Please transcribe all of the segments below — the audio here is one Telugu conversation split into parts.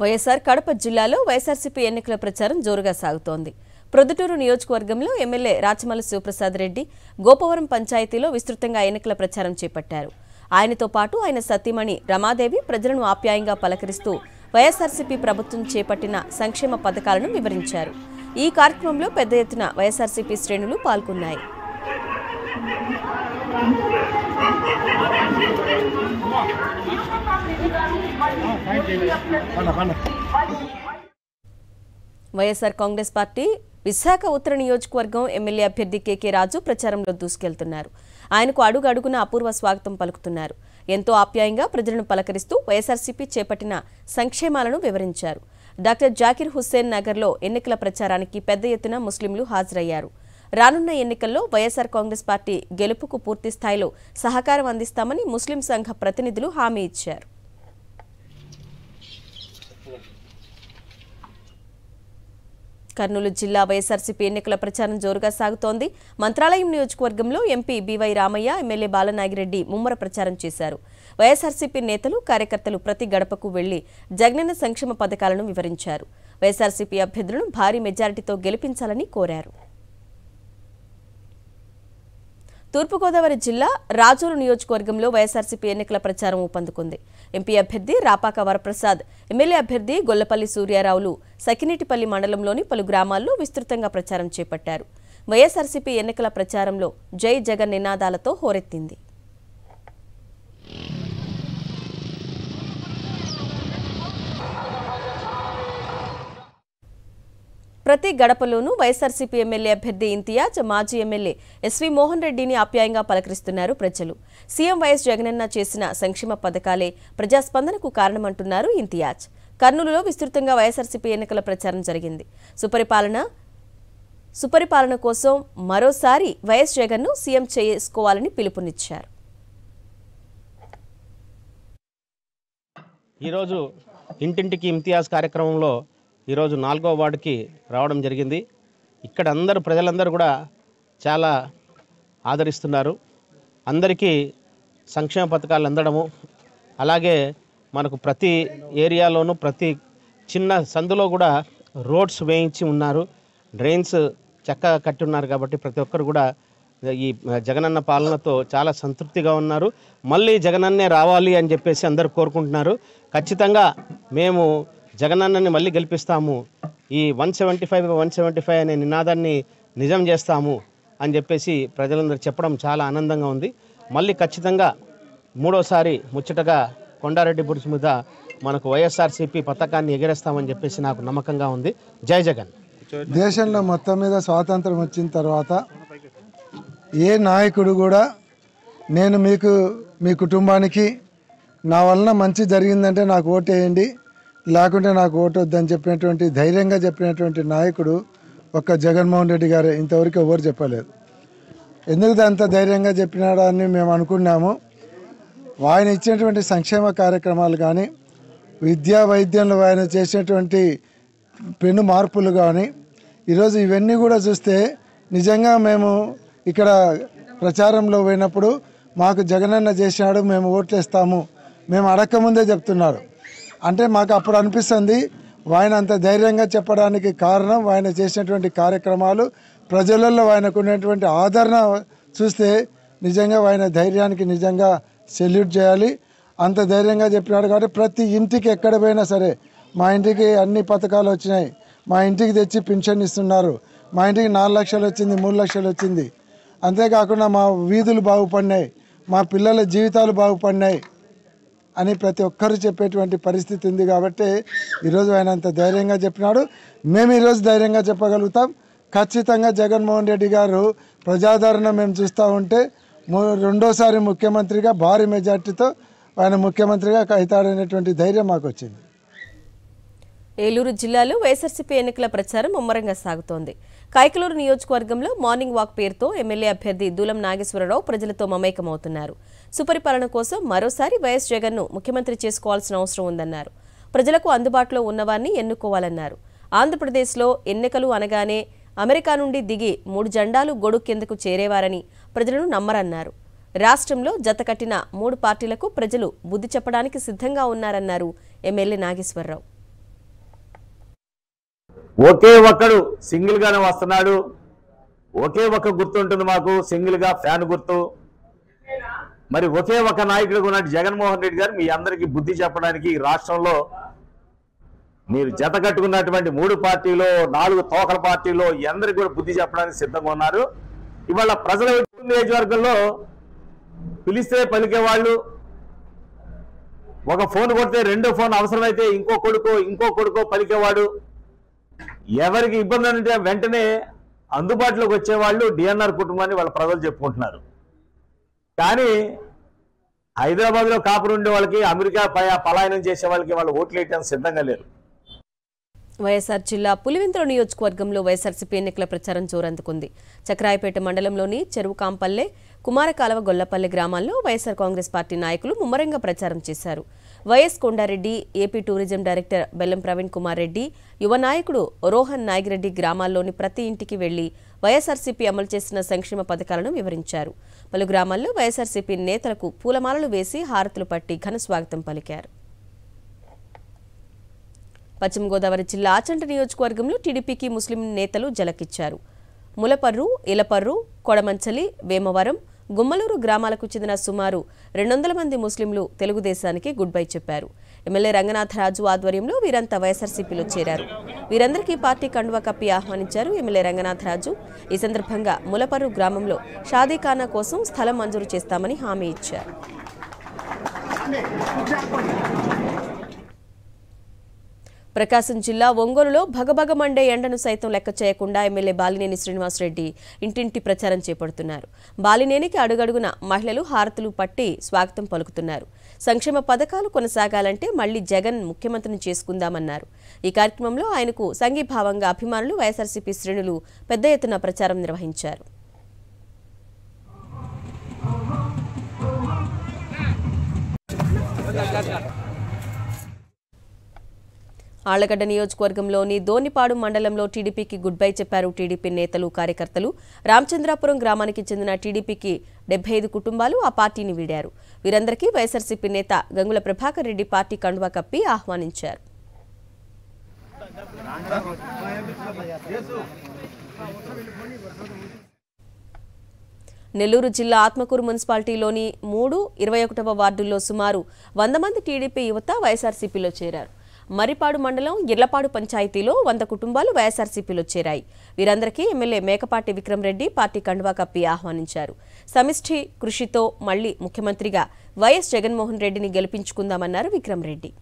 వైఎస్ఆర్ కడప జిల్లాలో వైఎస్ఆర్సీపీ ఎన్నికల ప్రచారం జోరుగా సాగుతోంది. ప్రొద్దుటూరు నియోజకవర్గంలో ఎమ్మెల్యే రాచమల్లి శివప్రసాద్ రెడ్డి గోపవరం పంచాయతీలో విస్తృతంగా ఎన్నికల ప్రచారం చేపట్టారు. ఆయనతో పాటు ఆయన సతీమణి రమాదేవి ప్రజలను ఆప్యాయంగా పలకరిస్తూ వైఎస్ఆర్సీపీ ప్రభుత్వం చేపట్టిన సంక్షేమ పథకాలను వివరించారు. ఈ కార్యక్రమంలో పెద్ద ఎత్తున వైఎస్ఆర్సీపీ శ్రేణులు పాల్గొన్నాయి. వైఎస్ఆర్ కాంగ్రెస్ పార్టీ విశాఖ ఉత్తర నియోజకవర్గం ఎమ్మెల్యే అభ్యర్థి కేకే రాజు ప్రచారంలో దూసుకెళ్తున్నారు. ఆయనకు అడుగడుగున అపూర్వ స్వాగతం పలుకుతున్నారు. ఎంతో ఆప్యాయంగా ప్రజలను పలకరిస్తూ వైఎస్ఆర్సీపీ చేపట్టిన సంక్షేమాలను వివరించారు. డాక్టర్ జాకిర్ హుస్సేన్ నగర్లో ఎన్నికల ప్రచారానికి పెద్ద ఎత్తున ముస్లింలు హాజరయ్యారు. రానున్న ఎన్నికల్లో వైఎస్ఆర్ కాంగ్రెస్ పార్టీ గెలుపుకు పూర్తి స్థాయిలో సహకారం అందిస్తామని ముస్లిం సంఘ ప్రతినిధులు హామీ ఇచ్చారు. కర్నూలు జిల్లా వైఎస్ఆర్సీపీ ఎన్నికల ప్రచారం జోరుగా సాగుతోంది. మంత్రాలయం నియోజకవర్గంలో MP B Y Ramaiah, MLA Balanagireddy ముమ్మర ప్రచారం చేశారు. వైఎస్ఆర్సీపీ నేతలు, కార్యకర్తలు ప్రతి గడపకు వెళ్లి జగనన్న సంక్షేమ పథకాలను వివరించారు. వైఎస్ఆర్సీపీ అభ్యర్థులను భారీ మెజారిటీతో గెలిపించాలని కోరారు. తూర్పుగోదావరి జిల్లా రాజోలు నియోజకవర్గంలో వైఎస్ఆర్సీపీ ఎన్నికల ప్రచారం ఊపందుకుంది. ఎంపీ అభ్యర్థి రాపాక వరప్రసాద్, ఎమ్మెల్యే అభ్యర్థి గొల్లపల్లి సూర్యారావులు సకినీటిపల్లి మండలంలోని పలు గ్రామాల్లో విస్తృతంగా ప్రచారం చేపట్టారు. వైఎస్ఆర్సీపీ ఎన్నికల ప్రచారంలో జై జగన్ నినాదాలతో హోరెత్తింది. ప్రతి గడపలోనూ వైఎస్ఆర్సీపీ ఎమ్మెల్యే అభ్యర్థి ఇంతియాజ్, మాజీ ఎమ్మెల్యే ఎస్వి మోహన్ రెడ్డిని ఆప్యాయంగా పలకరిస్తున్నారు ప్రజలు. సీఎం వైఎస్ జగనన్న చేసిన సంక్షేమ పథకాలే ప్రజాస్పందనకు కారణమంటున్నారు ఇంతియాజ్. కర్నూలులో విస్తృతంగా వైఎస్ఆర్సీపీ ఎన్నికల ప్రచారం జరిగింది. సుపరిపాలన కోసం మరోసారి వైఎస్ జగన్ను సీఎం చేసుకోవాలని పిలుపునిచ్చారు. ఈరోజు ఇంటింటికి ఇంతియాజ్ కార్యక్రమంలో ఈరోజు 4వ వార్డుకి రావడం జరిగింది. ఇక్కడ ప్రజలందరూ కూడా చాలా ఆదరిస్తున్నారు. అందరికీ సంక్షేమ పథకాలు అందడము, అలాగే మనకు ప్రతి ఏరియాలోనూ ప్రతి చిన్న సందులో కూడా రోడ్స్ వేయించి ఉన్నారు, డ్రైన్స్ చక్కగా కట్టి ఉన్నారు. కాబట్టి ప్రతి ఒక్కరు కూడా ఈ జగనన్న పాలనతో చాలా సంతృప్తిగా ఉన్నారు. మళ్ళీ జగనన్నే రావాలి అని చెప్పేసి అందరూ కోరుకుంటున్నారు. ఖచ్చితంగా మేము జగనన్నని మళ్ళీ గెలిపిస్తాము, ఈ 175 అనే నినాదాన్ని నిజం చేస్తాము అని చెప్పేసి ప్రజలందరూ చెప్పడం చాలా ఆనందంగా ఉంది. మళ్ళీ ఖచ్చితంగా మూడోసారి ముచ్చటగా కొండారెడ్డి బుర్జి మీద మనకు వైఎస్ఆర్సీపీ పథకాన్ని ఎగరేస్తామని చెప్పేసి నాకు నమ్మకంగా ఉంది. జై జగన్. దేశంలో మొత్తం మీద స్వాతంత్రం వచ్చిన తర్వాత ఏ నాయకుడు కూడా నేను మీ కుటుంబానికి నా వలన మంచి జరిగిందంటే నాకు ఓటేయండి, లేకుంటే నాకు ఓటు వద్దని చెప్పినటువంటి ధైర్యంగా చెప్పినటువంటి నాయకుడు ఒక్క జగన్మోహన్ రెడ్డి గారే. ఇంతవరకు ఎవరు చెప్పలేదు. ఎందుకు అంత ధైర్యంగా చెప్పినాడని మేము అనుకున్నాము. ఆయన ఇచ్చినటువంటి సంక్షేమ కార్యక్రమాలు కానీ, విద్యా వైద్యంలో ఆయన చేసినటువంటి పెను మార్పులు కానీ, ఈరోజు ఇవన్నీ కూడా చూస్తే నిజంగా మేము ఇక్కడ ప్రచారంలో పోయినప్పుడు మాకు జగనన్న చేసినాడు, మేము ఓట్లేస్తాము, మేము అడక్కముందే చెప్తున్నారు. అంటే మాకు అప్పుడు అనిపిస్తుంది ఆయన అంత ధైర్యంగా చెప్పడానికి కారణం ఆయన చేసినటువంటి కార్యక్రమాలు, ప్రజలలో ఆయనకు ఉన్నటువంటి ఆదరణ చూస్తే నిజంగా ఆయన ధైర్యానికి నిజంగా సెల్యూట్ చేయాలి. అంత ధైర్యంగా చెప్పినాడు కాబట్టి ప్రతి ఇంటికి ఎక్కడ పోయినా సరే, మా ఇంటికి అన్ని పథకాలు వచ్చినాయి, మా ఇంటికి తెచ్చి పింఛన్ ఇస్తున్నారు, మా ఇంటికి 4 లక్షలు వచ్చింది, 3 లక్షలు వచ్చింది, అంతేకాకుండా మా వీధులు బాగుపడినాయి, మా పిల్లల జీవితాలు బాగుపడినాయి అని ప్రతి ఒక్కరు చెప్పేటువంటి పరిస్థితి ఉంది. కాబట్టి ఈరోజు ఆయన అంత ధైర్యంగా చెప్పినాడు. మేము ఈరోజు ధైర్యంగా చెప్పగలుగుతాం. ఖచ్చితంగా జగన్మోహన్ రెడ్డి గారు ప్రజాదరణ మేము చూస్తూ ఉంటే రెండోసారి ముఖ్యమంత్రిగా భారీ మెజార్టీతో ఆయన ముఖ్యమంత్రిగా అవుతాడనేటువంటి ధైర్యం మాకు వచ్చింది. ఏలూరు జిల్లాలో వైఎస్ఆర్సీపీ ఎన్నికల ప్రచారం ముమ్మరంగా సాగుతోంది. కైకలూరు నియోజకవర్గంలో మార్నింగ్ వాక్ పేరుతో ఎమ్మెల్యే అభ్యర్థి దూలం నాగేశ్వరరావు ప్రజలతో మమేకమవుతున్నారు. సుపరిపాలన కోసం మరోసారి వైఎస్ జగన్ను ముఖ్యమంత్రి చేసుకోవాల్సిన అవసరం ఉందన్నారు. ప్రజలకు అందుబాటులో ఉన్నవారిని ఎన్నుకోవాలన్నారు. ఆంధ్రప్రదేశ్లో ఎన్నికలు అనగానే అమెరికా నుండి దిగి 3 జెండాలు గొడుగు కిందకు చేరేవారని ప్రజలను నమ్మరన్నారు. రాష్ట్రంలో జతకట్టిన 3 పార్టీలకు ప్రజలు బుద్ధి చెప్పడానికి సిద్ధంగా ఉన్నారన్నారు ఎమ్మెల్యే నాగేశ్వరరావు. ఒకే ఒక్కడు సింగిల్గానే వస్తున్నాడు. ఒకే ఒక్క గుర్తు ఉంటుంది మాకు, సింగిల్గా ఫ్యాన్ గుర్తు. మరి ఒకే ఒక నాయకుడు ఉన్నట్టు జగన్మోహన్ రెడ్డి గారు మీ అందరికీ బుద్ధి చెప్పడానికి ఈ రాష్ట్రంలో మీరు జత కట్టుకున్నటువంటి 3 పార్టీలో 4 తోకల పార్టీలో అందరికీ కూడా బుద్ధి చెప్పడానికి సిద్ధంగా ఉన్నారు. ఇవాళ ప్రజల నియోజకవర్గంలో పిలిస్తే పలికేవాళ్ళు, ఒక ఫోన్ కొడితే రెండో ఫోన్ అవసరమైతే ఇంకో కొడుకో పలికేవాడు, ఎవరికి ఇబ్బంది అంటే వెంటనే అందుబాటులోకి వచ్చేవాళ్ళు డిఎన్ఆర్ కుటుంబాన్ని వాళ్ళ ప్రజలు చెప్పుకుంటున్నారు. కానీ హైదరాబాద్లో కాపురు ఉండే వాళ్ళకి, అమెరికా పలాయనం చేసే వాళ్ళకి వాళ్ళు ఓట్లు వేయడానికి సిద్ధంగా లేరు. వైఎస్ఆర్ జిల్లా పులివెందుల నియోజకవర్గంలో వైఎస్ఆర్సీపీ ఎన్నికల ప్రచారం జోరందుకుంది. చక్రాయపేట మండలంలోని చెరువు కాంపల్లె, కుమారకాలవ, గొల్లపల్లె గ్రామాల్లో వైఎస్ఆర్ కాంగ్రెస్ పార్టీ నాయకులు ముమ్మరంగా ప్రచారం చేశారు. YS Kondareddy, AP tourism director బెల్లం ప్రవీణ్ కుమార్ రెడ్డి, యువ నాయకుడు రోహన్ నాగిరెడ్డి గ్రామాల్లోని ప్రతి ఇంటికి వెళ్లి వైఎస్ఆర్సీపీ అమలు చేసిన సంక్షేమ పథకాలను వివరించారు. పలు గ్రామాల్లో వైఎస్ఆర్సీపీ నేతలకు పూలమాలలు వేసి హారతులు పట్టి ఘన స్వాగతం పలికారు. పశ్చిమ గోదావరి జిల్లా ఆచంట నియోజకవర్గంలో టీడీపీకి ముస్లిం నేతలు జలకిచ్చారు. ములపర్రు, ఇలపర్రు, కొడమంచలి, వేమవరం, గుమ్మలూరు గ్రామాలకు చెందిన సుమారు 200 మంది ముస్లింలు తెలుగుదేశానికి గుడ్ బై చెప్పారు. ఎమ్మెల్యే రంగనాథరాజు ఆధ్వర్యంలో వీరంతా వైఎస్ఆర్సీపీలో చేరారు. వీరందరికీ పార్టీ కండువా కప్పి ఆహ్వానించారు ఎమ్మెల్యే రంగనాథరాజు. ఈ సందర్భంగా ములపర్రు గ్రామంలో షాదీఖానా కోసం స్థలం మంజూరు చేస్తామని హామీ ఇచ్చారు. ప్రకాశం జిల్లా ఒంగోలులో భగభగమండే ఎండను సైతం లెక్క చేయకుండా ఎమ్మెల్యే బాలినేని శ్రీనివాసరెడ్డి ఇంటింటి ప్రచారం చేపడుతున్నారు. బాలినేనికి అడుగడుగున మహిళలు హారతులు పట్టి స్వాగతం పలుకుతున్నారు. సంక్షేమ పథకాలు కొనసాగాలంటే మళ్లీ జగన్ ముఖ్యమంత్రిని చేసుకుందామన్నారు. ఈ కార్యక్రమంలో ఆయనకు సంఘీభావంగా అభిమానులు, వైఎస్ఆర్సీపీ శ్రేణులు పెద్ద ఎత్తున ప్రచారం నిర్వహించారు. ఆళ్లగడ్డ నియోజకవర్గంలోని దోనిపాడు మండలంలో టీడీపీకి గుడ్ బై చెప్పారు టీడీపీ నేతలు, కార్యకర్తలు. రామచంద్రాపురం గ్రామానికి చెందిన టీడీపీకి 75 కుటుంబాలు ఆ పార్టీని వీడారు. వీరందరికీ వైఎస్ఆర్సీపీ నేత గంగుల ప్రభాకర్ రెడ్డి పార్టీ కండువా కప్పి ఆహ్వానించారు. నెల్లూరు జిల్లా ఆత్మకూరు మున్సిపాలిటీలోని 3, 21వ వార్డుల్లో సుమారు 100 మంది టీడీపీ యువత వైఎస్ఆర్సీపీలో చేరారు. మర్రిపాడు మండలం ఇర్లపాడు పంచాయతీలో 100 కుటుంబాలు వైఎస్ఆర్సీపీలో చేరాయి. వీరందరికీ ఎమ్మెల్యే మేకపాటి విక్రమ్ రెడ్డి పార్టీ కండువా కప్పి ఆహ్వానించారు. సమిష్టి కృషితో మళ్లీ ముఖ్యమంత్రిగా వైఎస్ జగన్మోహన్ రెడ్డిని గెలిపించుకుందామన్నారు విక్రమ్ రెడ్డి.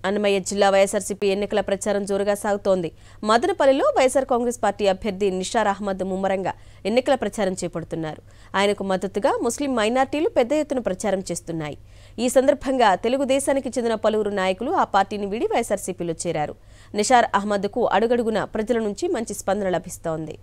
అన్నమయ్య జిల్లా వైఎస్ఆర్సీపీ ఎన్నికల ప్రచారం జోరుగా సాగుతోంది. మదనపల్లిలో వైఎస్ఆర్ కాంగ్రెస్ పార్టీ అభ్యర్థి నిషార్ అహ్మద్ ముమ్మరంగా ఎన్నికల ప్రచారం చేపడుతున్నారు. ఆయనకు మద్దతుగా ముస్లిం మైనార్టీలు పెద్ద ఎత్తున ప్రచారం చేస్తున్నాయి. ఈ సందర్భంగా తెలుగుదేశానికి చెందిన పలువురు నాయకులు ఆ పార్టీని వీడి వైఎస్ఆర్సీపీలో చేరారు. నిషార్ అహ్మద్కు అడుగడుగున ప్రజల నుంచి మంచి స్పందన లభిస్తోంది.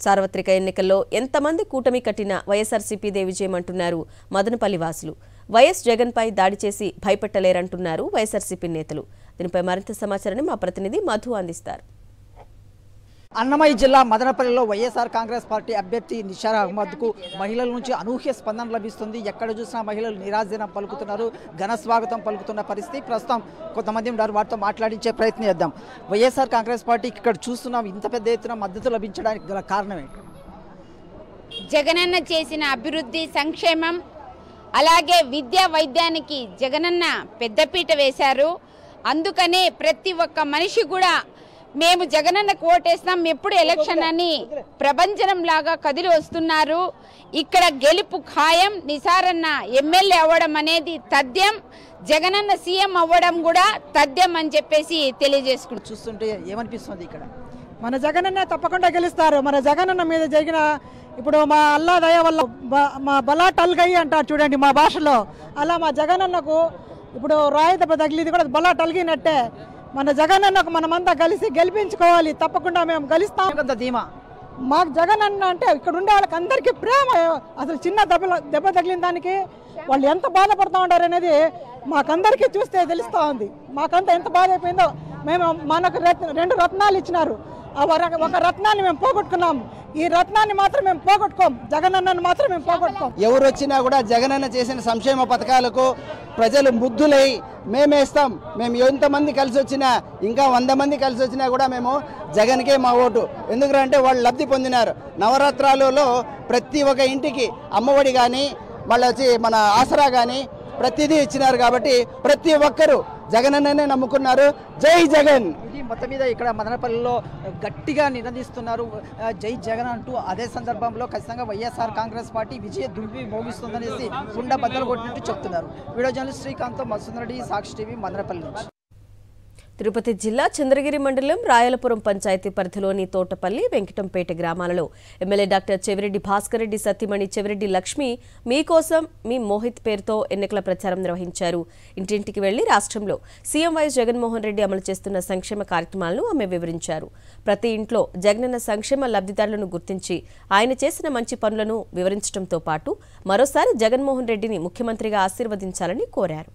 సార్వత్రిక ఎన్నికల్లో ఎంతమంది కూటమి కట్టినా వైఎస్ఆర్సీపీదే విజయమంటున్నారు మదనపల్లి వాసులు. వైఎస్ జగన్పై దాడి చేసి భయపెట్టలేరంటున్నారు వైఎస్ఆర్సీపీ నేతలు. దీనిపై మరింత సమాచారాన్ని మా ప్రతినిధి మధు అందిస్తారు. అన్నమయ్య జిల్లా మదనపల్లిలో వైఎస్ఆర్ కాంగ్రెస్ పార్టీ అభ్యర్థి నిషార్ అహ్మద్కు మహిళల నుంచి అనూహ్య స్పందన లభిస్తుంది. ఎక్కడ చూసినా మహిళలు నిరాజనం పలుకుతున్నారు, ఘన స్వాగతం పలుకుతున్న పరిస్థితి. ప్రస్తుతం కొంతమంది ఉన్నారు, వారితో మాట్లాడించే ప్రయత్నం చేద్దాం. వైఎస్ఆర్ కాంగ్రెస్ పార్టీకి ఇక్కడ చూస్తున్నాం, ఇంత పెద్ద ఎత్తున మద్దతు లభించడానికి గల కారణం ఏంటి? జగనన్న చేసిన అభివృద్ధి, సంక్షేమం, అలాగే విద్యా వైద్యానికి జగనన్న పెద్దపీట వేశారు. అందుకనే ప్రతి ఒక్క మనిషి కూడా మేము జగనన్నకు ఓటేస్తాం, ఎప్పుడు ఎలక్షన్ అని ప్రపంచం లాగా కదిలి వస్తున్నారు. ఇక్కడ గెలుపు ఖాయం. నిసారన్న ఎమ్మెల్యే అవ్వడం అనేది తథ్యం, జగనన్న సీఎం అవ్వడం కూడా తథ్యం అని చెప్పేసి తెలియజేసుకుంటూ చూస్తుంటే ఏమనిపిస్తుంది? ఇక్కడ మన జగనన్న తప్పకుండా గెలుస్తారు. మన జగనన్న మీద జరిగిన ఇప్పుడు మా అల్లా దయ వల్ల మా బలా టల్గై అంటారు చూడండి మా భాషలో, అలా మా జగనన్నకు ఇప్పుడు రాయి దెబ్బ తగిలిది కూడా బలా టల్గినట్టే. మన జగనన్నకు మనమంతా కలిసి గెలిపించుకోవాలి, తప్పకుండా మేము గెలుస్తాం. ధీమా మాకు జగనన్న అంటే ఇక్కడ ఉండే వాళ్ళకి అందరికీ ప్రేమ. అసలు చిన్న దెబ్బ తగిలిన దానికి వాళ్ళు ఎంత బాధపడుతూ ఉంటారు అనేది మాకందరికీ చూస్తే తెలుస్తూ ఉంది. మాకంతా ఎంత బాధ అయిపోయిందో. మనకు 2 రత్నాలు ఇచ్చినారు, ఒక రత్నాన్ని మేము పోగొట్టుకున్నాం. ఈ రత్నాన్ని మాత్రం మేము పోగొట్టుకోం, జగనన్నను మాత్రం మేము పోగొట్టుకోం. ఎవరు వచ్చినా కూడా జగనన్న చేసిన సంక్షేమ పథకాలకు ప్రజలు ముగ్ధులై మేమేస్తాం. మేము ఎంతమంది కలిసి వచ్చినా, ఇంకా 100 మంది కలిసి వచ్చినా కూడా మేము జగన్కే మా ఓటు. ఎందుకంటే వాళ్ళు లబ్ధి పొందినారు. నవరాత్రాలలో ప్రతి ఒక్క ఇంటికి అమ్మఒడి కానీ, మళ్ళీ వచ్చి మన ఆసరా కానీ ప్రతిదీ ఇచ్చినారు. కాబట్టి ప్రతి ఒక్కరూ జగనన్ననే నమ్ముకున్నారు. జై జగన్. ఇది మొత్తం మీద ఇక్కడ మదనపల్లిలో గట్టిగా నినదిస్తున్నారు జై జగన్ అంటూ. అదే సందర్భంలో ఖచ్చితంగా వైఎస్ఆర్ కాంగ్రెస్ పార్టీ విజయ దుర్వి మోగిస్తుందనేసి కుండ బద్దలు కొట్టినట్టు చెప్తున్నారు. వీడియో జర్నలిస్ట్ శ్రీకాంత్, మత్స్సుందరెడ్డి, సాక్షి టీవీ, మదనపల్లి నుంచి. తిరుపతి జిల్లా చంద్రగిరి మండలం రాయలపురం పంచాయతీ పరిధిలోని తోటపల్లి, వెంకటంపేట గ్రామాలలో ఎమ్మెల్యే డాక్టర్ చెవిరెడ్డి భాస్కర్ రెడ్డి సతీమణి చెవిరెడ్డి లక్ష్మి మీకోసం మీ మోహిత్ పేరుతో ఎన్నికల ప్రచారం నిర్వహించారు. ఇంటింటికి వెళ్లి రాష్ట్రంలో సీఎం వైఎస్ జగన్మోహన్ రెడ్డి అమలు చేస్తున్న సంక్షేమ కార్యక్రమాలను ఆమె వివరించారు. ప్రతి ఇంట్లో జగనన్న సంక్షేమ లబ్ధిదారులను గుర్తించి ఆయన చేసిన మంచి పనులను వివరించడంతో పాటు మరోసారి జగన్మోహన్ రెడ్డిని ముఖ్యమంత్రిగా ఆశీర్వదించాలని కోరారు.